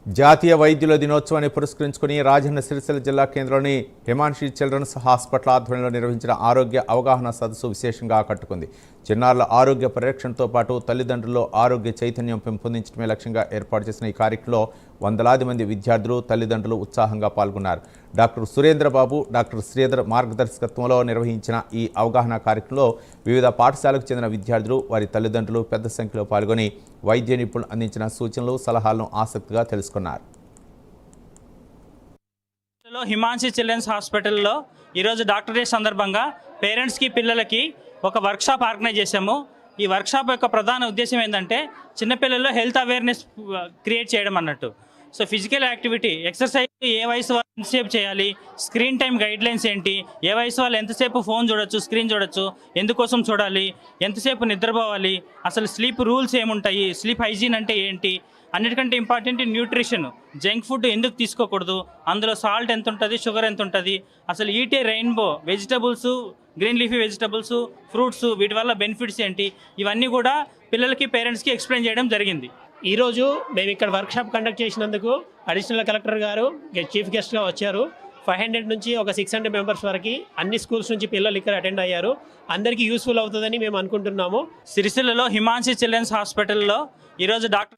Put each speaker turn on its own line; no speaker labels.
జాతీయ వైద్యుల దినోత్సవాన్ని పురస్కరించుకుని రాజన్న సిరిసిల్ల జిల్లా కేంద్రంలోని హిమాన్షి చిల్డ్రన్స్ హాస్పిటల్ ఆధ్వర్యంలో నిర్వహించిన ఆరోగ్య అవగాహన సదస్సు విశేషంగా ఆకట్టుకుంది. చిన్నారుల ఆరోగ్య పరిరక్షణతో పాటు తల్లిదండ్రుల్లో ఆరోగ్య చైతన్యం పెంపొందించడమే లక్ష్యంగా ఏర్పాటు చేసిన ఈ కార్యక్రమంలో వందలాది మంది విద్యార్థులు, తల్లిదండ్రులు ఉత్సాహంగా పాల్గొన్నారు. డాక్టర్ సురేంద్రబాబు, డాక్టర్ శ్రీధర్ మార్గదర్శకత్వంలో నిర్వహించిన ఈ అవగాహన కార్యక్రమంలో వివిధ పాఠశాలకు చెందిన విద్యార్థులు, వారి తల్లిదండ్రులు పెద్ద సంఖ్యలో పాల్గొని వైద్య నిపుణులు అందించిన సూచనలు, సలహాలను ఆసక్తిగా తెలుసుకున్నారు.
హిమాన్షి చిల్డ్రన్స్ హాస్పిటల్లో ఈరోజు డాక్టర్ డే సందర్భంగా పేరెంట్స్కి, పిల్లలకి ఒక వర్క్షాప్ ఆర్గనైజ్ చేశాము. ఈ వర్క్షాప్ యొక్క ప్రధాన ఉద్దేశం ఏంటంటే చిన్నపిల్లల్లో హెల్త్ అవేర్నెస్ క్రియేట్ చేయడం అన్నట్టు. సో ఫిజికల్ యాక్టివిటీ, ఎక్సర్సైజ్ ఏ వయసు వాళ్ళు ఎంతసేపు చేయాలి, స్క్రీన్ టైం గైడ్లైన్స్ ఏంటి, ఏ వయసు వాళ్ళు ఎంతసేపు ఫోన్ చూడొచ్చు, స్క్రీన్ చూడొచ్చు, ఎందుకోసం చూడాలి, ఎంతసేపు నిద్రపోవాలి, అసలు స్లీప్ రూల్స్ ఏముంటాయి, స్లీప్ హైజీన్ అంటే ఏంటి, అన్నిటికంటే ఇంపార్టెంట్ న్యూట్రిషన్, జంక్ ఫుడ్ ఎందుకు తీసుకోకూడదు, అందులో సాల్ట్ ఎంత ఉంటుంది, షుగర్ ఎంత ఉంటుంది, అసలు eat rainbow vegetables, green leafy vegetables, fruits, వీటి వల్ల బెనిఫిట్స్ ఏంటి, ఇవన్నీ కూడా పిల్లలకి, పేరెంట్స్కి ఎక్స్ప్లెయిన్ చేయడం జరిగింది.
ఈరోజు మేము ఇక్కడ వర్క్షాప్ కండక్ట్ చేసినందుకు అడిషనల్ కలెక్టర్ గారు చీఫ్ గెస్ట్గా వచ్చారు. 500 నుంచి ఒక 600 మెంబర్స్ వరకు అన్ని స్కూల్స్ నుంచి పిల్లలు ఇక్కడ అటెండ్ అయ్యారు. అందరికీ యూస్ఫుల్ అవుతుందని మేము అనుకుంటున్నాము.
సిరిసిల్లలో హిమాన్షి చిల్డ్రన్స్ హాస్పిటల్లో ఈరోజు డాక్టర్